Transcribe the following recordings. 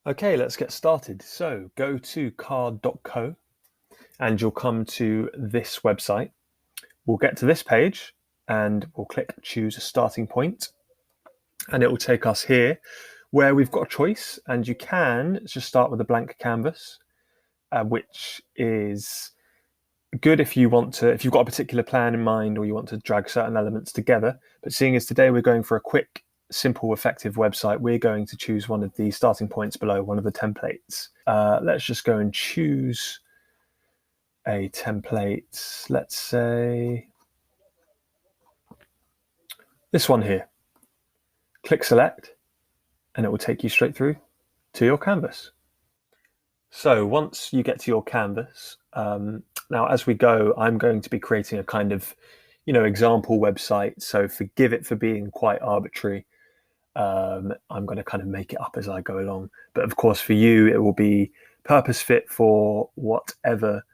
Okay, let's get started. So go to carrd.co and you'll come to this website. We'll get to this page and we'll click choose a starting point, and it will take us here where we've got a choice, and you can just start with a blank canvas, which is good if you've got a particular plan in mind or you want to drag certain elements together. But seeing as today we're going for a quick, simple, effective website, we're going to choose one of the starting points below, one of the templates. Let's just go and choose a template. Let's say this one here. Click select, and it will take you straight through to your canvas. So once you get to your canvas, now as we go, I'm going to be creating a kind of, example website. So forgive it for being quite arbitrary. I'm going to kind of make it up as I go along. But of course, for you, it will be purpose fit for whatever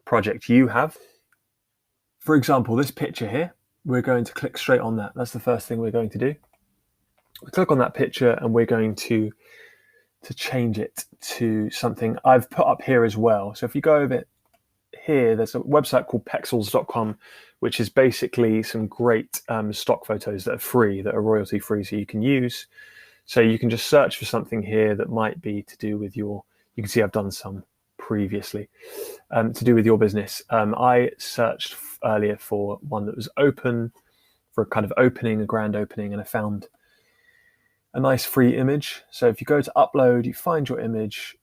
project you have. For example, this picture here, we're going to click straight on that. That's the first thing we're going to do. We click on that picture and we're going to change it to something I've put up here as well. So if you go over here, there's a website called pexels.com, which is basically some great stock photos that are free, that are royalty free, so you can use. So you can just search for something here that might be to do with you can see I've done some previously, to do with your business. I searched earlier for one that was open, for a kind of opening, a grand opening, and I found a nice free image. So if you go to upload, you find your image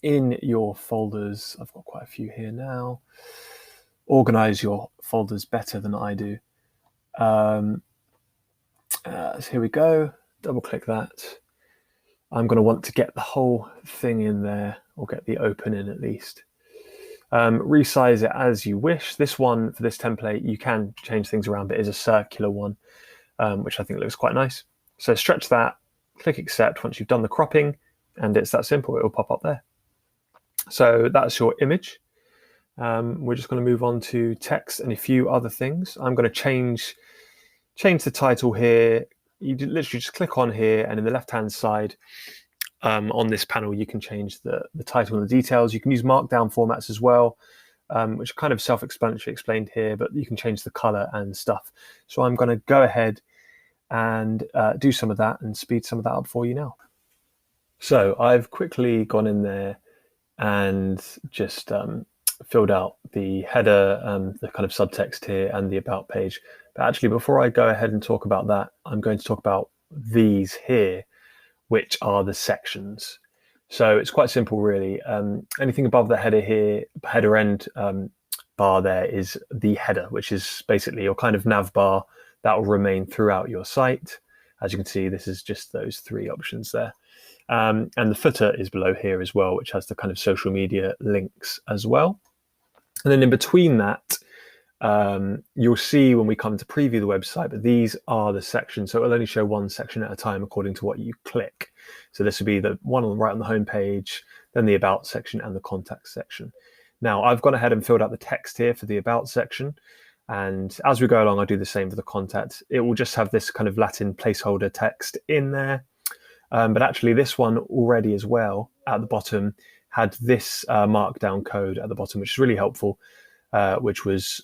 in your folders. I've got quite a few here now. Organize your folders better than I do. So here we go. Double click that. I'm going to want to get the whole thing in there, or get the open in at least. Resize it as you wish. This one, for this template, you can change things around, but it is a circular one, which I think looks quite nice. So stretch that, click accept once you've done the cropping, and it's that simple. It will pop up there. So that's your image. We're just going to move on to text and a few other things. I'm going to change the title here. You literally just click on here, and in the left-hand side on this panel, you can change the title and the details. You can use Markdown formats as well, which are kind of self-explanatory, explained here, but you can change the color and stuff. So I'm going to go ahead and do some of that and speed some of that up for you now. So I've quickly gone in there and just filled out the header, the kind of subtext here, and the about page. But actually, before I go ahead and talk about that, I'm going to talk about these here, which are the sections. So it's quite simple, really. Anything above the header here, header end bar there, is the header, which is basically your kind of nav bar that will remain throughout your site. As you can see, this is just those three options there. And the footer is below here as well, which has the kind of social media links as well. And then in between that, you'll see when we come to preview the website, but these are the sections. So it'll only show one section at a time according to what you click. So this would be the one right on the home page, then the about section and the contact section. Now I've gone ahead and filled out the text here for the about section. And as we go along, I'll do the same for the contact. It will just have this kind of Latin placeholder text in there. But actually this one already as well at the bottom had this markdown code at the bottom, which is really helpful, which was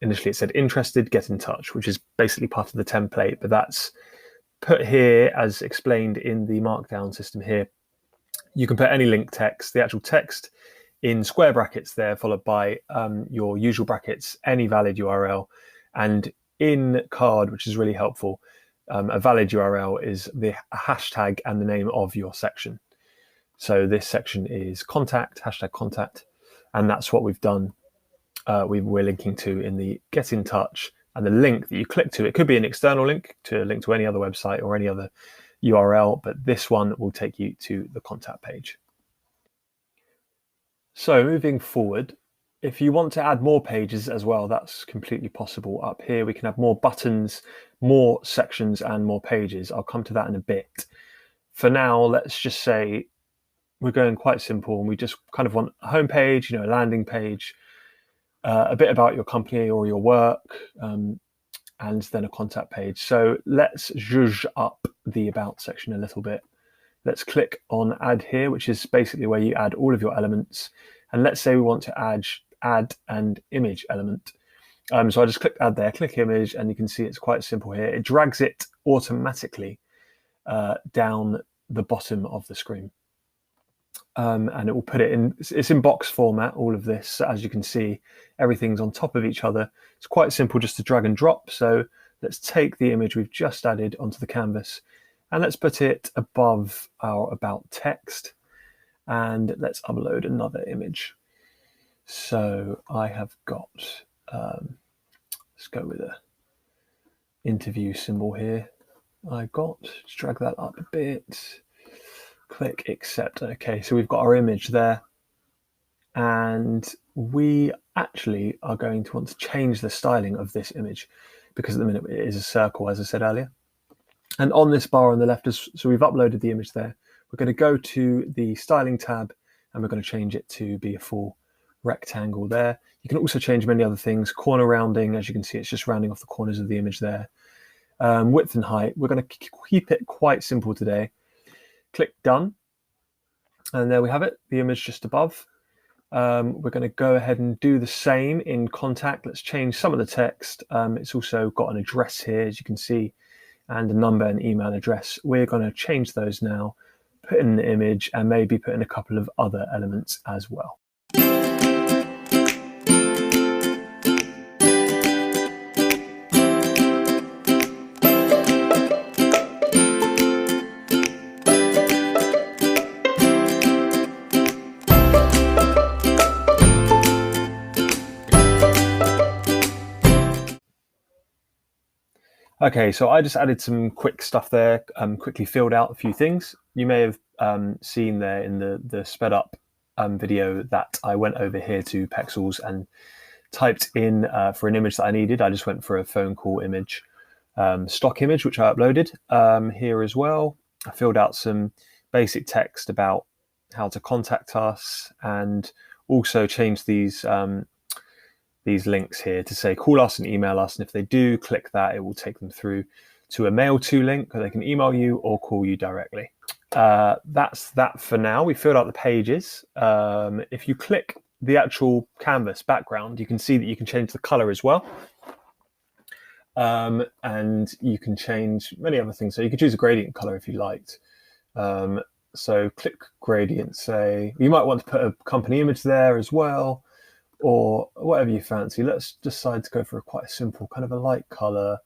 initially it said interested, get in touch, which is basically part of the template, but that's put here as explained in the markdown system here. You can put any link text, the actual text, in square brackets there, followed by your usual brackets, any valid URL. And in Carrd, which is really helpful, a valid URL is the hashtag and the name of your section. So this section is contact, hashtag contact, and that's what we've done. We're linking to in the get in touch, and the link that you click to, it could be an external link to link to any other website or any other URL, but this one will take you to the contact page. So moving forward, if you want to add more pages as well, that's completely possible. Up here, we can have more buttons, more sections, and more pages. I'll come to that in a bit. For now, let's just say we're going quite simple, and we just kind of want a home page, a landing page, a bit about your company or your work, and then a contact page. So let's zhuzh up the about section a little bit. let's click on add here, which is basically where you add all of your elements. And let's say we want to add an image element. So I just click add there, click image, and you can see it's quite simple here. It drags it automatically down the bottom of the screen. And it will put it in, it's in box format, all of this. As you can see, everything's on top of each other. It's quite simple just to drag and drop. So let's take the image we've just added onto the canvas and let's put it above our about text. And let's upload another image. So I have got, let's go with a interview symbol here. Just drag that up a bit. Click accept. Okay, so we've got our image there, and we actually are going to want to change the styling of this image because at the minute it is a circle, as I said earlier. And on this bar on the left, so we've uploaded the image there. We're going to go to the styling tab and we're going to change it to be a full rectangle there. You can also change many other things. Corner rounding, as you can see, it's just rounding off the corners of the image there. Width and height, we're going to keep it quite simple today. Click done, and there we have it, the image just above. We're going to go ahead and do the same in contact. Let's change some of the text. It's also got an address here, as you can see, and a number and email address. We're going to change those now, put in the image, and maybe put in a couple of other elements as well. Okay, so I just added some quick stuff there, quickly filled out a few things. You may have seen there in the sped up video that I went over here to Pexels and typed in for an image that I needed. I just went for a phone call image, stock image, which I uploaded here as well. I filled out some basic text about how to contact us and also changed these links here to say call us and email us, and if they do click that, it will take them through to a mail to link where they can email you or call you directly. That's that for now. We filled out the pages. If you click the actual canvas background, you can see that you can change the color as well, and you can change many other things. So you could choose a gradient color if you liked. So click gradient, say you might want to put a company image there as well, or whatever you fancy. Let's decide to go for quite a simple kind of a light color.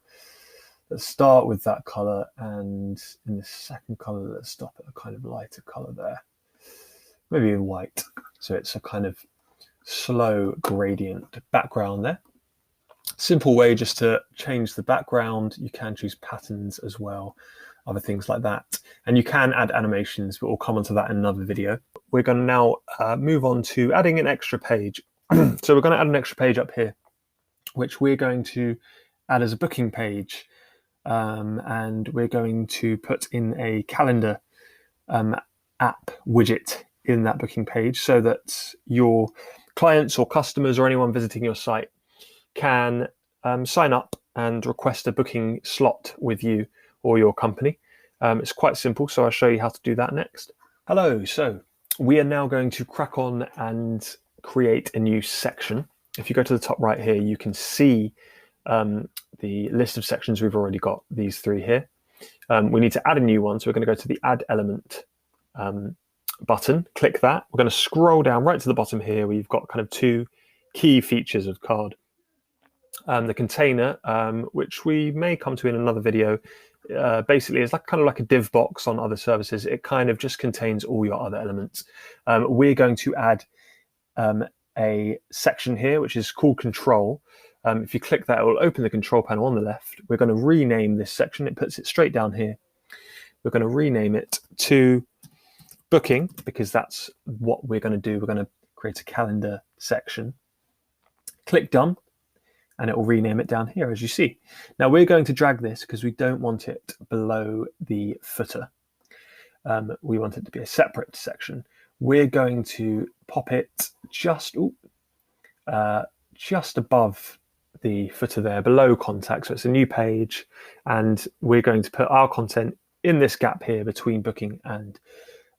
Let's start with that color, and in the second color, let's stop at a kind of lighter color there, maybe in white. So it's a kind of slow gradient background there. Simple way just to change the background. You can choose patterns as well, other things like that. And you can add animations, but we'll come onto that in another video. We're going to now move on to adding an extra page. So we're going to add an extra page up here, which we're going to add as a booking page. And we're going to put in a calendar app widget in that booking page so that your clients or customers or anyone visiting your site can sign up and request a booking slot with you or your company. It's quite simple, so I'll show you how to do that next. Hello, so we are now going to crack on and create a new section. If you go to the top right here, you can see the list of sections we've already got, these three here. We need to add a new one, so we're going to go to the Add Element button, click that. We're going to scroll down right to the bottom here where you've got kind of two key features of Carrd. The container, which we may come to in another video, basically is kind of like a div box on other services. It kind of just contains all your other elements. We're going to add a section here, which is called Control. If you click that, it will open the control panel on the left. We're going to rename this section. It puts it straight down here. We're going to rename it to Booking, because that's what we're going to do. We're going to create a calendar section. Click Done, and it will rename it down here, as you see. Now we're going to drag this because we don't want it below the footer. We want it to be a separate section. We're going to pop it just above the footer there, below contact. So it's a new page, and we're going to put our content in this gap here between booking and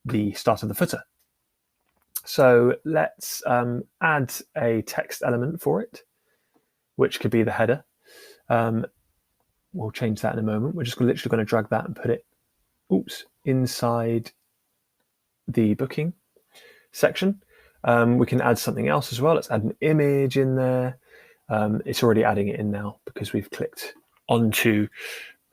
the start of the footer. So let's add a text element for it, which could be the header. We'll change that in a moment. We're just literally going to drag that and put it, inside the booking section. We can add something else as well. Let's add an image in there. It's already adding it in now because we've clicked onto.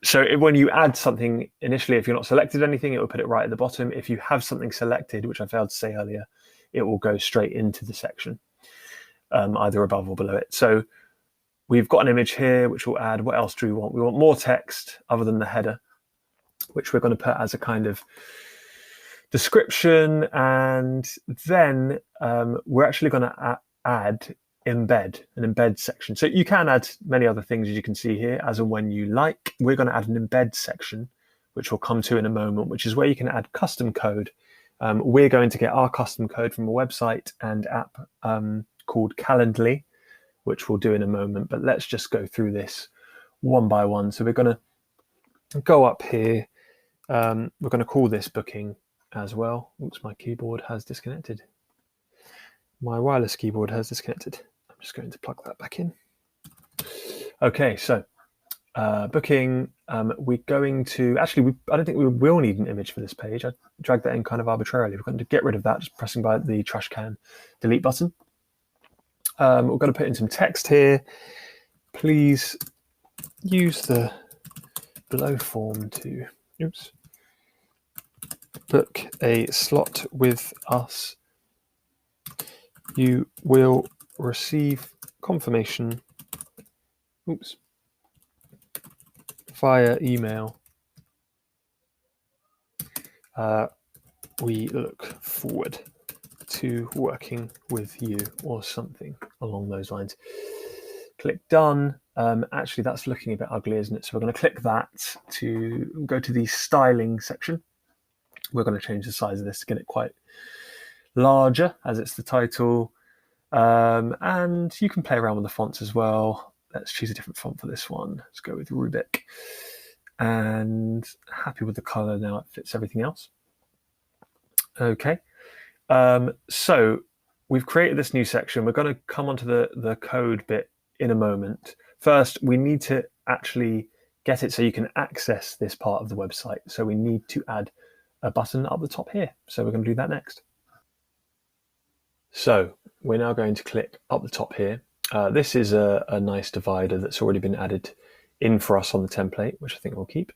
So when you add something initially, if you're not selected anything, it will put it right at the bottom. If you have something selected, which I failed to say earlier, it will go straight into the section, either above or below it. So we've got an image here, which we'll add. What else do we want? We want more text other than the header, which we're going to put as a kind of description. And then we're actually going to add an embed section. So you can add many other things, as you can see here, as and when you like. We're going to add an embed section, which we'll come to in a moment, which is where you can add custom code. We're going to get our custom code from a website and app called Calendly, which we'll do in a moment, but let's just go through this one by one. So we're going to go up here. We're going to call this booking as well. Oops, my keyboard has disconnected. My wireless keyboard has disconnected. I'm just going to plug that back in. Okay, so booking, we're going to, actually, I don't think we will need an image for this page. I dragged that in kind of arbitrarily. We're going to get rid of that, just pressing by the trash can delete button. We're going to put in some text here. Please use the below form to book a slot with us. You will receive confirmation via email. We look forward to working with you, or something along those lines. Click done. Actually, that's looking a bit ugly, isn't it? So we're going to click that to go to the styling section. We're going to change the size of this to get it quite larger, as it's the title. And you can play around with the fonts as well. Let's choose a different font for this one. Let's go with Rubik. And happy with the color now, it fits everything else. Okay. So we've created this new section. We're going to come onto the code bit in a moment. First, we need to actually get it so you can access this part of the website. So we need to add a button up the top here. So we're going to do that next. So we're now going to click up the top here. This is a nice divider that's already been added in for us on the template, which I think we'll keep.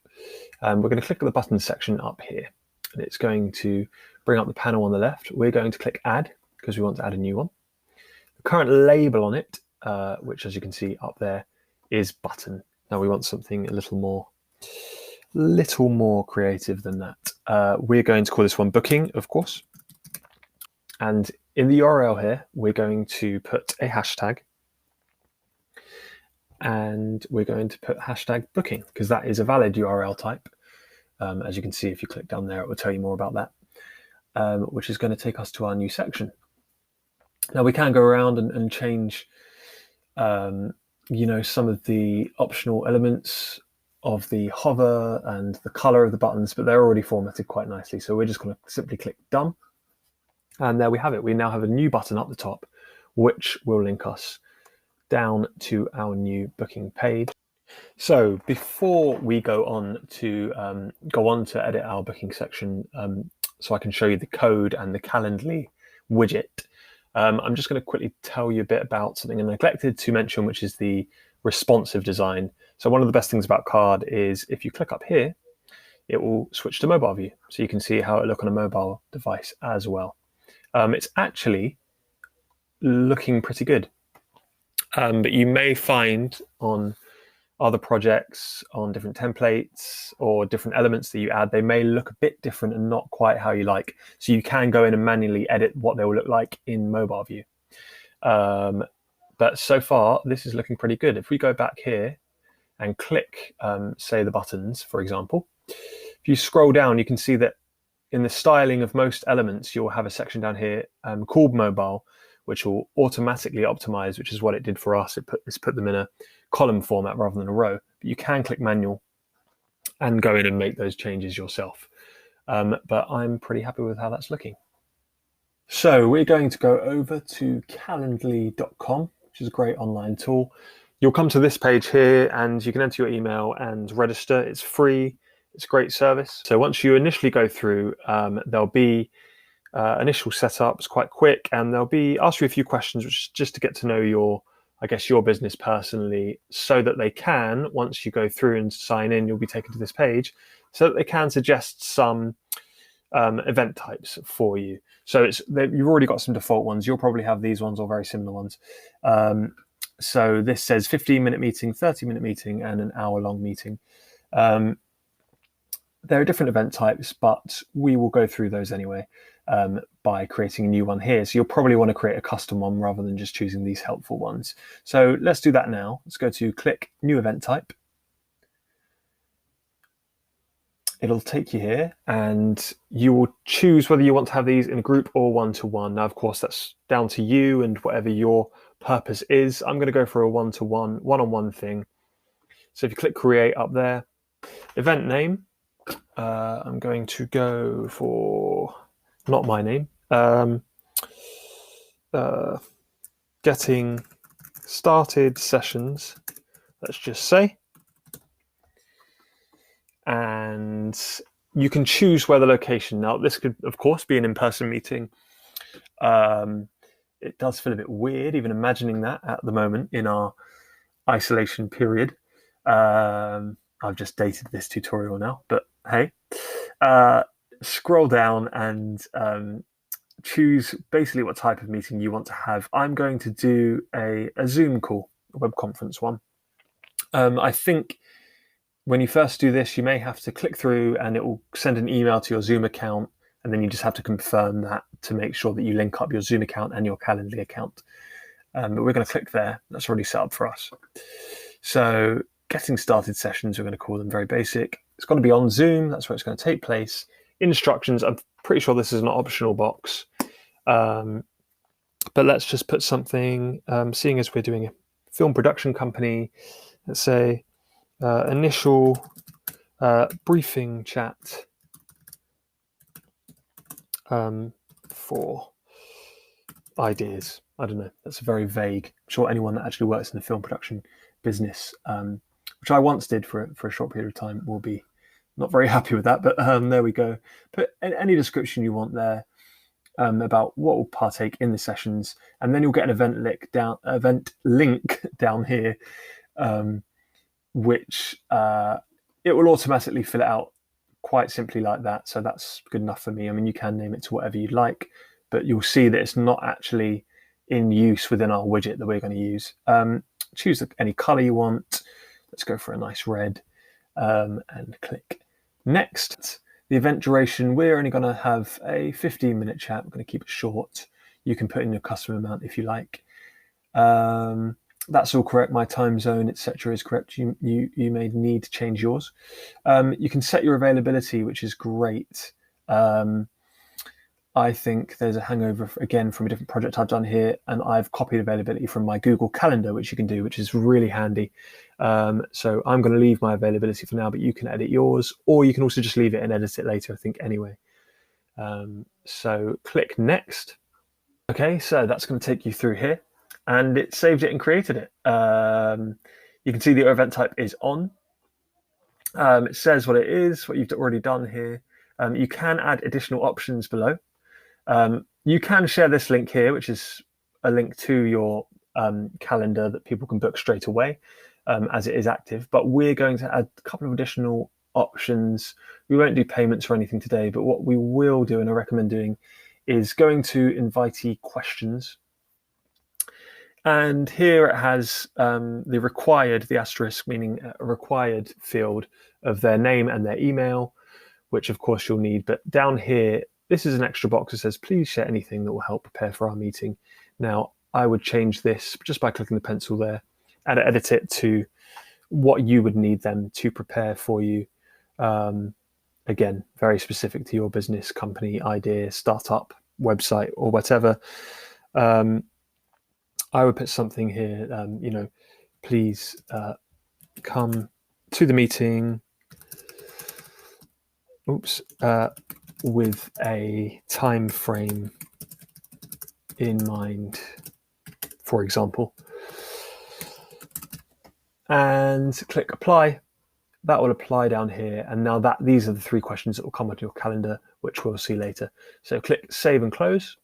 We're going to click the button section up here, and it's going to bring up the panel on the left. We're going to click add because we want to add a new one. The current label on it, which as you can see up there, is button. Now we want something a little more creative than that. We're going to call this one booking, of course. And in the URL here, we're going to put a hashtag. And we're going to put hashtag booking because that is a valid URL type. As you can see, if you click down there, it will tell you more about that, which is going to take us to our new section. Now we can go around and change, some of the optional elements of the hover and the color of the buttons, but they're already formatted quite nicely. So we're just going to simply click done. And there we have it. We now have a new button up the top, which will link us down to our new booking page. So before we go on to edit our booking section, so I can show you the code and the Calendly widget, I'm just going to quickly tell you a bit about something I neglected to mention, which is the responsive design. So one of the best things about Carrd is if you click up here, it will switch to mobile view. So you can see how it looks on a mobile device as well. It's actually looking pretty good. But you may find on other projects, on different templates or different elements that you add, they may look a bit different and not quite how you like. So you can go in and manually edit what they will look like in mobile view. But so far, this is looking pretty good. If we go back here and click, say, the buttons, for example, if you scroll down, you can see that in the styling of most elements, you'll have a section down here called mobile, which will automatically optimize, which is what it did for us. It's put them in a column format rather than a row. But you can click manual and go in and make those changes yourself. But I'm pretty happy with how that's looking. So we're going to go over to calendly.com, which is a great online tool. You'll come to this page here and you can enter your email and register. It's free. It's a great service. So once you initially go through, there'll be initial setup. It's quite quick, and they'll be ask you a few questions, which is just to get to know your business personally, so that they can, once you go through and sign in, you'll be taken to this page, so that they can suggest some event types for you. So you've already got some default ones. You'll probably have these ones or very similar ones. So this says 15-minute meeting, 30-minute meeting, and an hour-long meeting. There are different event types, but we will go through those anyway by creating a new one here. So you'll probably want to create a custom one rather than just choosing these helpful ones. So let's do that now. Let's go to click New Event Type. It'll take you here, and you will choose whether you want to have these in a group or one-to-one. Now, of course, that's down to you and whatever your purpose is. I'm going to go for a one-to-one, one-on-one thing. So if you click Create up there, event name, I'm going to go for not my name. Getting started sessions, let's just say. And you can choose where the location. Now, this could, of course, be an in-person meeting. It does feel a bit weird, even imagining that at the moment in our isolation period. I've just dated this tutorial now, but hey. Scroll down and choose basically what type of meeting you want to have. I'm going to do a Zoom call, a web conference one. I think when you first do this, you may have to click through and it will send an email to your Zoom account, and then you just have to confirm that to make sure that you link up your Zoom account and your Calendly account. But we're going to click there. That's already set up for us. So getting started sessions, we're going to call them, very basic. It's going to be on Zoom. That's where it's going to take place. Instructions, I'm pretty sure this is an optional box. But let's just put something, seeing as we're doing a film production company, let's say initial briefing chat for ideas. I don't know, that's very vague. I'm sure anyone that actually works in the film production business, which I once did for a short period of time, will be not very happy with that, but there we go. Put any description you want there about what will partake in the sessions, and then you'll get an event link down here, which it will automatically fill it out quite simply like that. So that's good enough for me. I mean, you can name it to whatever you'd like, but you'll see that it's not actually in use within our widget that we're going to use. Choose any color you want. Let's go for a nice red, and click next. The event duration, we're only going to have a 15-minute chat. We're going to keep it short. You can put in your custom amount if you like. That's all correct. My time zone, etc., is correct. You may need to change yours. You can set your availability, which is great. I think there's a hangover, again, from a different project I've done here, and I've copied availability from my Google Calendar, which you can do, which is really handy. So I'm going to leave my availability for now, but you can edit yours, or you can also just leave it and edit it later, I think, anyway. So click Next. Okay, so that's going to take you through here, and it saved it and created it. You can see the event type is on. It says what it is, what you've already done here. You can add additional options below. You can share this link here, which is a link to your calendar that people can book straight away as it is active. But we're going to add a couple of additional options. We won't do payments or anything today, but what we will do, and I recommend doing, is going to invitee questions. And here it has the asterisk, meaning a required field of their name and their email, which of course you'll need. But down here, this is an extra box that says, please share anything that will help prepare for our meeting. Now, I would change this just by clicking the pencil there and edit it to what you would need them to prepare for you. Again, very specific to your business, company, idea, startup, website, or whatever. I would put something here, please come to the meeting with a time frame in mind, for example, and click apply. That will apply down here, and now these are the 3 questions that will come onto your calendar, which we'll see later. So click save and close.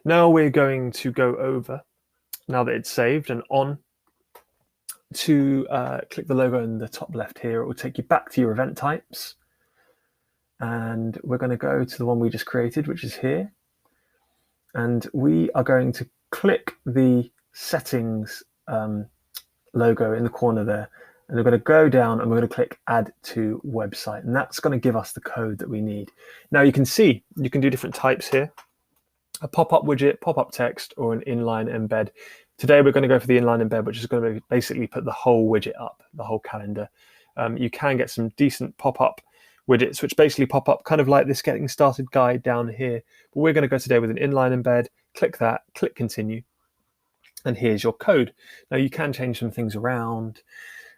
Now we're going to go over, now that it's saved and on, to click the logo in the top left here. It will take you back to your event types, and we're going to go to the one we just created, which is here, and we are going to click the settings logo in the corner there, and we're going to go down and we're going to click add to website, and that's going to give us the code that we need. Now you can see you can do different types here: a pop-up widget, pop-up text, or an inline embed. Today we're going to go for the inline embed, which is going to basically put the whole widget up, the whole calendar. You can get some decent pop-up widgets which basically pop up kind of like this getting started guide down here, but we're going to go today with an inline embed. Click that, click continue, and here's your code. Now you can change some things around.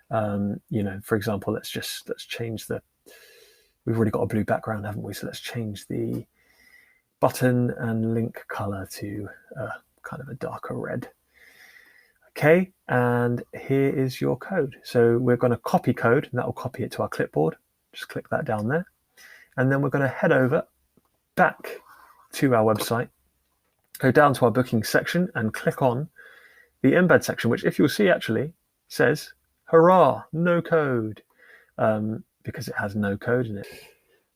For example, let's change we've already got a blue background, haven't we? So let's change the button and link color to kind of a darker red. Okay, and here is your code. So we're going to copy code, and that will copy it to our clipboard. Just click that down there. And then we're going to head over back to our website, go down to our booking section and click on the embed section, which, if you'll see, actually says, hurrah, no code, because it has no code in it.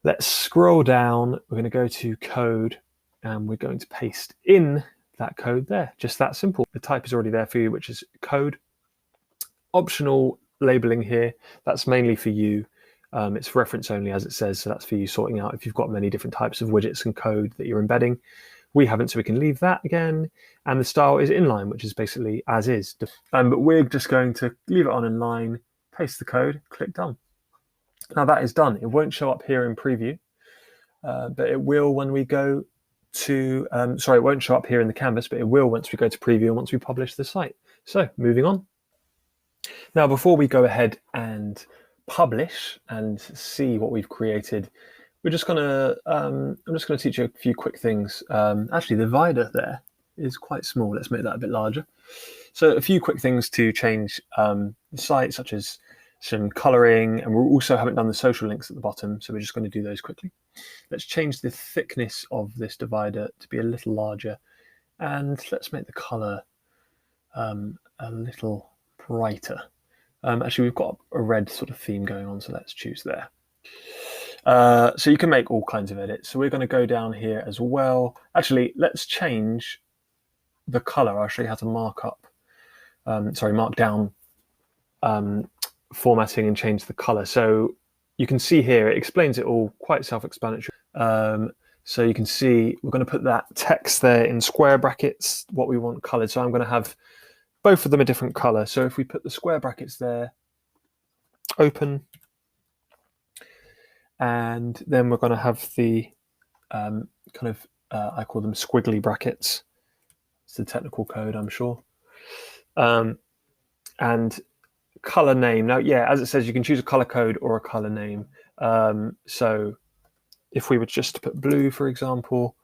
Let's scroll down. We're going to go to code, and we're going to paste in that code there. Just that simple. The type is already there for you, which is code. Optional labeling here. That's mainly for you. It's reference only, as it says, so that's for you sorting out if you've got many different types of widgets and code that you're embedding. We haven't, so we can leave that again. And the style is inline, which is basically as is. But we're just going to leave it on inline, paste the code, click done. Now that is done. It won't show up here in preview, but it will when we go to, it won't show up here in the canvas, but it will once we go to preview and once we publish the site. So moving on. Now, before we go ahead and publish and see what we've created, we're just gonna, I'm just gonna teach you a few quick things. Actually, the divider there is quite small. Let's make that a bit larger. So a few quick things to change the site, such as some coloring, and we also haven't done the social links at the bottom, so we're just going to do those quickly. Let's change the thickness of this divider to be a little larger, and let's make the color a little brighter. Actually, we've got a red sort of theme going on, so let's choose there. So you can make all kinds of edits. So we're going to go down here as well. Actually, let's change the color. I'll show you how to mark down formatting and change the color. So you can see here, it explains it all, quite self-explanatory. So you can see we're going to put that text there in square brackets, what we want colored. So I'm going to have both of them a different color. So if we put the square brackets there, open, and then we're going to have the I call them squiggly brackets. It's the technical code, I'm sure. And color name. Now, yeah, as it says, you can choose a color code or a color name. So if we were just to put blue, for example,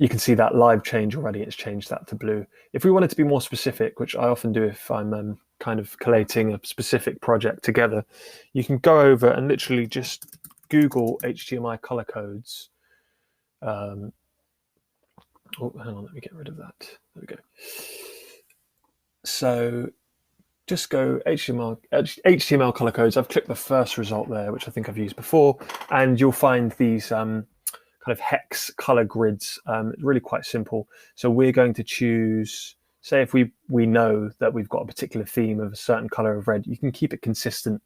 you can see that live change already. It's changed that to blue. If we wanted to be more specific, which I often do if I'm kind of collating a specific project together, you can go over and literally just Google HTML color codes. Oh, hang on, let me get rid of that. There we go. So just go HTML color codes. I've clicked the first result there, which I think I've used before, and you'll find these kind of hex color grids. Really quite simple. So we're going to choose, say if we know that we've got a particular theme of a certain color of red, you can keep it consistent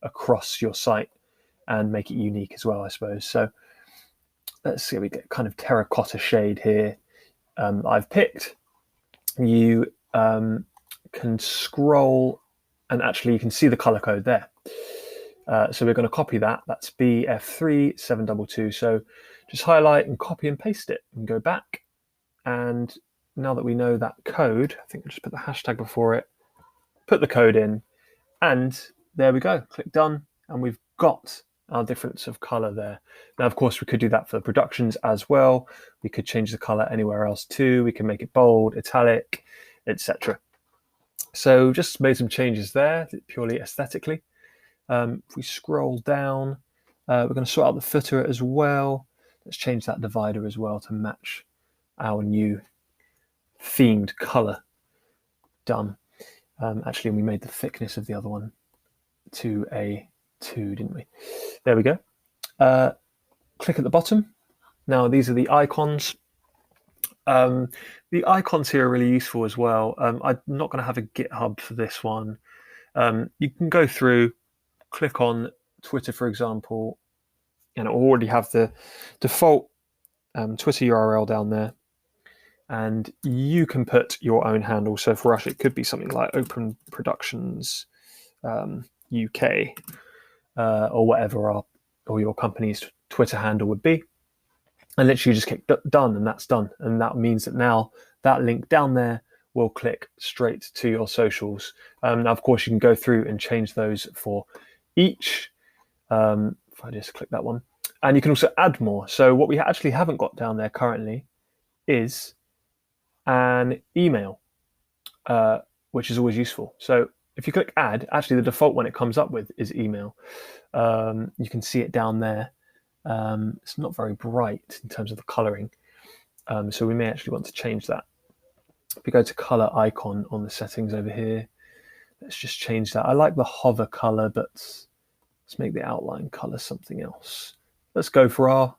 across your site and make it unique as well, I suppose. So let's see, we get kind of terracotta shade here. I've picked. You can scroll and actually you can see the color code there. So we're going to copy that. That's BF3 So just highlight and copy and paste it and go back. And now that we know that code, I think we'll just put the hashtag before it, put the code in, and there we go. Click done. and we've got our difference of color there. Now, of course, we could do that for productions as well. We could change the color anywhere else too. We can make it bold, italic, etc. So just made some changes there, purely aesthetically. If we scroll down, we're going to sort out the footer as well. Let's change that divider as well to match our new themed color. Done. Actually, we made the thickness of the other one to a 2, didn't we? There we go. Click at the bottom. Now, these are the icons. The icons here are really useful as well. I'm not going to have a GitHub for this one. You can go through, click on Twitter, for example, and it will already have the default Twitter URL down there. And you can put your own handle. So for us, it could be something like Open Productions UK or whatever or your company's Twitter handle would be. And literally just click done, and that's done. And that means that now that link down there will click straight to your socials. Now, of course, you can go through and change those for each. If I just click that one. And you can also add more. So what we actually haven't got down there currently is an email, which is always useful. So if you click add, actually the default one it comes up with is email. You can see it down there. It's not very bright in terms of the coloring. So we may actually want to change that. If we go to color icon on the settings over here, let's just change that. I like the hover color, but let's make the outline color something else. Let's go for our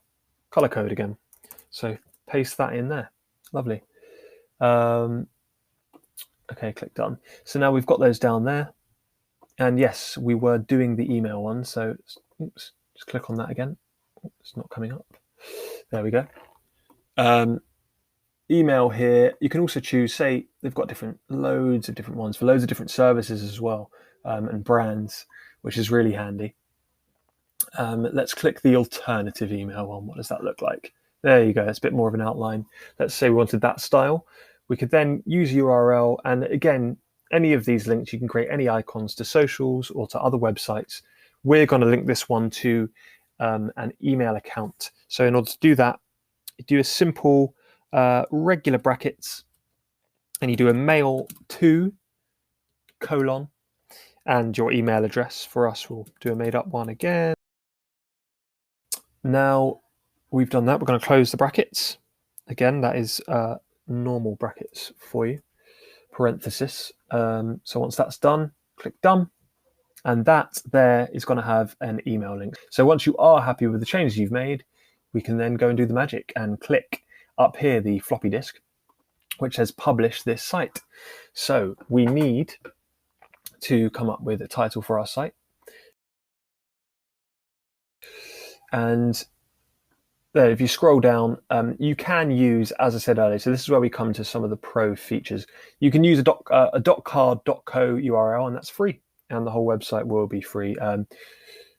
color code again. So paste that in there. Lovely. Okay, click done. So now we've got those down there. And yes, we were doing the email one. So oops, just click on that again. It's not coming up. There we go. Email here. You can also choose, say, they've got loads of different ones for loads of different services as well, and brands, which is really handy. Let's click the alternative email one. What does that look like? There you go. It's a bit more of an outline. Let's say we wanted that style. We could then use URL. And again, any of these links, you can create any icons to socials or to other websites. We're going to link this one to an email account. So in order to do that, you do a simple regular brackets, and you do a mail to : and your email address. For us, we'll do a made up one again. Now we've done that, we're going to close the brackets. Again, that is normal brackets for you, parenthesis. So once that's done, click done. And that there is going to have an email link. So once you are happy with the changes you've made, we can then go and do the magic and click up here the floppy disk, which says publish this site. So we need to come up with a title for our site. And there, if you scroll down, you can use, as I said earlier, so this is where we come to some of the pro features. You can use a .carrd.co URL, and that's free. And the whole website will be free.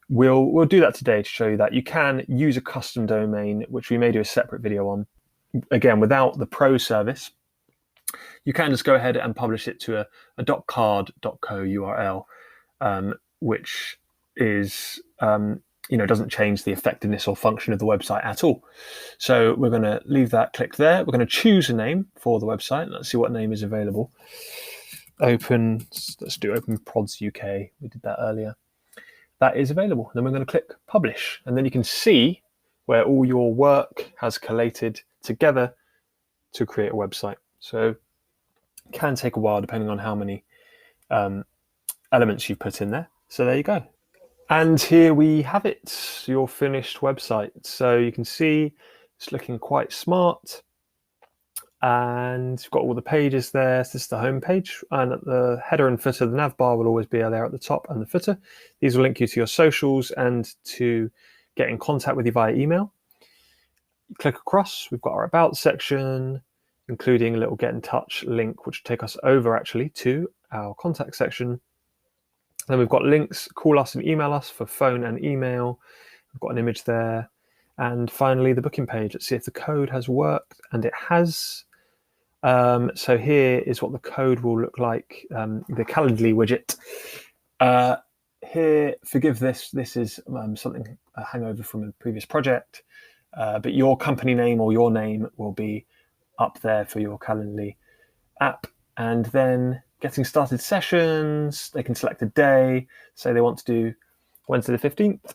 We'll do that today to show you that. You can use a custom domain, which we may do a separate video on. Again, without the pro service, you can just go ahead and publish it to a .carrd.co URL, which is doesn't change the effectiveness or function of the website at all. So we're going to leave that clicked there. We're going to choose a name for the website. Let's see what name is available. Let's do Open Prods UK. We did that earlier. That is available. Then we're going to click publish, and then you can see where all your work has collated together to create a website. So it can take a while depending on how many elements you put in there. So there you go. And here we have it, your finished website. So you can see it's looking quite smart. And you've got all the pages there. So this is the home page, and at the header and footer, the nav bar will always be there at the top and the footer. These will link you to your socials and to get in contact with you via email. You click across, we've got our about section, including a little get in touch link, which will take us over actually to our contact section. Then we've got links, call us and email us for phone and email. We've got an image there. And finally, the booking page. Let's see if the code has worked, and it has. So here is what the code will look like, the Calendly widget. here, forgive this. This is something, a hangover from a previous project, but your company name or your name will be up there for your Calendly app. And then getting started sessions, they can select a day. Say they want to do Wednesday the 15th,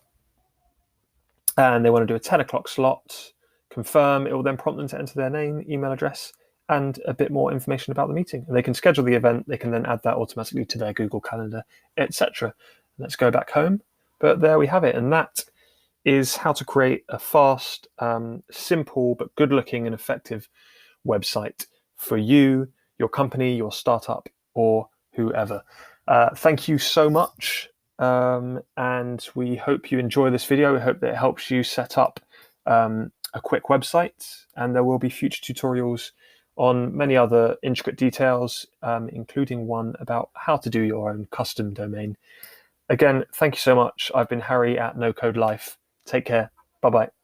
and they want to do a 10 o'clock slot, confirm. It will then prompt them to enter their name, email address, and a bit more information about the meeting. And they can schedule the event. They can then add that automatically to their Google Calendar, etc. Let's go back home. But there we have it. And that is how to create a fast, simple, but good-looking and effective website for you, your company, your startup, or whoever. Thank you so much. And we hope you enjoy this video. We hope that it helps you set up a quick website. And there will be future tutorials on many other intricate details, including one about how to do your own custom domain. Again, thank you so much. I've been Harry at No Code Life. Take care. Bye-bye.